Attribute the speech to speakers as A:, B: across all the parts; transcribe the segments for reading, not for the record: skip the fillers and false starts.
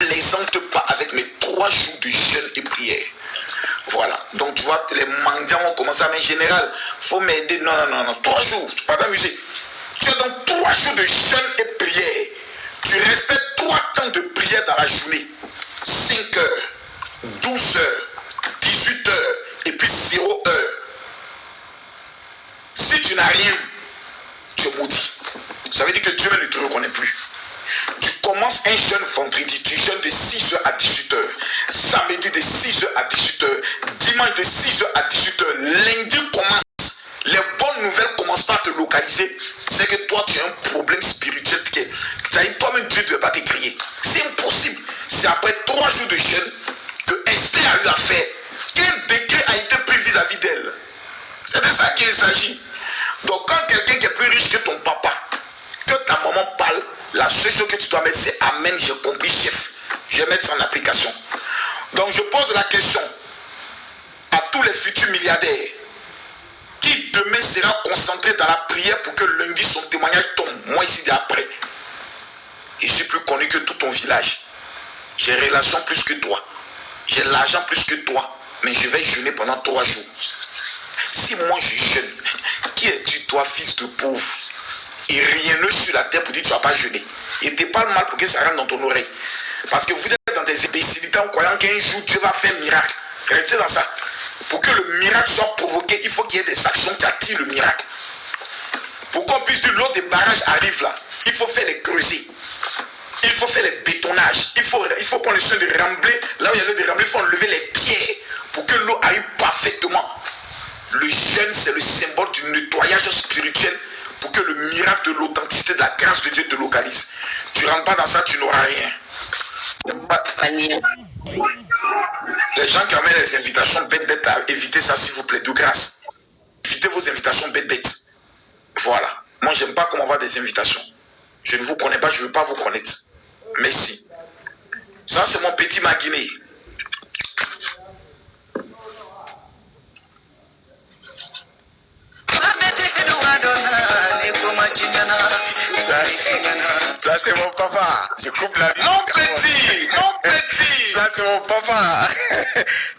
A: plaisante pas avec mes 3 jours de jeûne et prière. Voilà. Donc, tu vois, les mendiants ont commencé à me général. Il faut m'aider. Non, 3 jours. Tu ne peux pas t'amuser. Tu es dans 3 jours de jeûne et prière. Tu respectes 3 temps de prière dans la journée. 5 heures, 12 heures, 18 heures et puis 0 heure. Si tu n'as rien, tu es maudit. Ça veut dire que Dieu ne te reconnaît plus. Tu commences un jeûne vendredi, tu jeûnes de 6h à 18h, samedi de 6h à 18h, dimanche de 6h à 18h, lundi commence. Les bonnes nouvelles commencent pas à te localiser. C'est que toi tu as un problème spirituel. C'est-à-dire toi-même Dieu ne veut pas t'écrier. C'est impossible. C'est après 3 jours de jeûne que Esther a eu à faire. Quel décret a été pris vis-à-vis d'elle? C'est de ça qu'il s'agit. Donc quand quelqu'un qui est plus riche que ton papa, que ta maman parle, la seule chose que tu dois mettre c'est Amen, j'ai compris chef. Je vais mettre ça en application. Donc je pose la question à tous les futurs milliardaires qui demain sera concentré dans la prière pour que lundi son témoignage tombe. Moi ici d'après, je suis plus connu que tout ton village. J'ai relation plus que toi. J'ai l'argent plus que toi. Mais je vais jeûner pendant 3 jours. Si moi je jeûne, qui es-tu toi, fils de pauvre? Et rien sur la terre pour dire que tu ne vas pas jeûner. Et te parle mal pour que ça rentre dans ton oreille. Parce que vous êtes dans des imbécilités en croyant qu'un jour Dieu va faire un miracle. Restez dans ça. Pour que le miracle soit provoqué, il faut qu'il y ait des actions qui attirent le miracle. Pour qu'on puisse dire l'eau des barrages arrive là, il faut faire les creuser. Il faut faire les bétonnages. Il faut prendre le soin de rembler. Là où il y a l'eau de rembler, il faut enlever les pierres pour que l'eau arrive parfaitement. Le jeûne, c'est le symbole du nettoyage spirituel pour que le miracle de l'authenticité, de la grâce de Dieu te localise. Tu ne rentres pas dans ça, tu n'auras rien. Les gens qui amènent les invitations bêtes, à éviter ça s'il vous plaît, de grâce. Évitez vos invitations bêtes. Voilà. Moi, j'aime pas comment on va des invitations. Je ne vous connais pas, je ne veux pas vous connaître. Merci. Ça, c'est mon petit Maguiné.
B: Ça c'est mon papa. Je coupe la vie.
A: Non petit.
B: Ça c'est mon papa.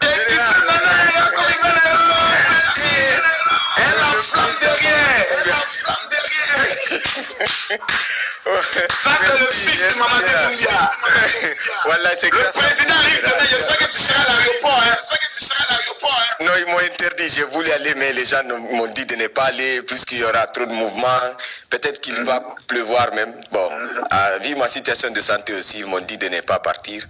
A: Elle a flamme derrière. Ça c'est le fils de Maman Doumbia.
B: Voilà, c'est
A: le président arrive demain, j'espère que tu seras à l'aéroport.
B: Non, ils m'ont interdit, j'ai voulu aller, mais les gens m'ont dit de ne pas aller, puisqu'il y aura trop de mouvements. Peut-être qu'il va pleuvoir même. Bon, vu ma situation de santé aussi, ils m'ont dit de ne pas partir.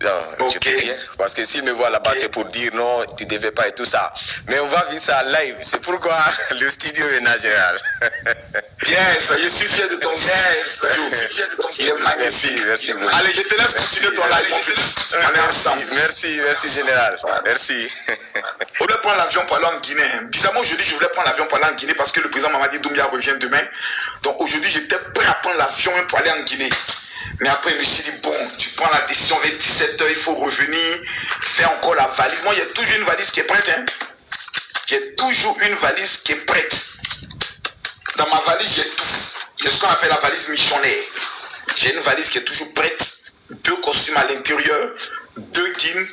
B: Non, je peux rien. Parce que s'ils me voient là-bas, c'est pour dire non, tu ne devais pas et tout ça. Mais on va vivre ça live. C'est pourquoi le studio est national.
A: Yes, je suis fier de ton yes. Il est magnifique.
B: Merci beaucoup.
A: Allez, je te laisse continuer ton live, mon fils. On est ensemble.
B: Merci, général. Merci.
A: Je voulais prendre l'avion pour aller en Guinée. Bizarrement, aujourd'hui, je voulais prendre l'avion pour aller en Guinée parce que le président Mamadi Doumbia revient demain. Donc aujourd'hui, j'étais prêt à prendre l'avion pour aller en Guinée. Mais après, je me suis dit, bon, tu prends la décision vers 17h, il faut revenir, faire encore la valise. Moi, il y a toujours une valise qui est prête. Hein. J'ai toujours une valise qui est prête. Dans ma valise, j'ai tout. J'ai ce qu'on appelle la valise missionnaire. J'ai une valise qui est toujours prête. 2 costumes à l'intérieur, 2 jeans,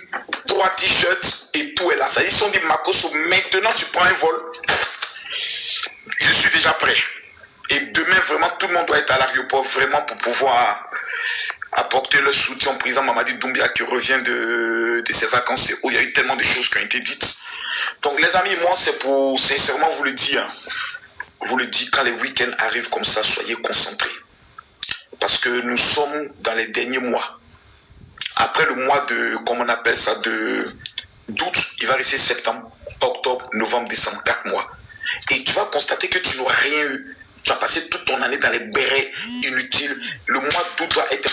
A: 3 t-shirts et tout est là. Ça dit, si on dit Makoso, maintenant tu prends un vol, je suis déjà prêt. Et demain, vraiment, tout le monde doit être à l'aéroport, vraiment, pour pouvoir apporter le soutien au président Mamadi Doumbia qui revient de ses vacances où il y a eu tellement de choses qui ont été dites. Donc, les amis, moi, c'est pour sincèrement vous le dire. Vous le dis, quand les week-ends arrivent comme ça, soyez concentrés. Parce que nous sommes dans les derniers mois. Après le mois de, comme on appelle ça, d'août, il va rester septembre, octobre, novembre, décembre, 4 mois. Et tu vas constater que tu n'auras rien eu. Tu as passé toute ton année dans les bérets inutiles. Le mois d'août doit être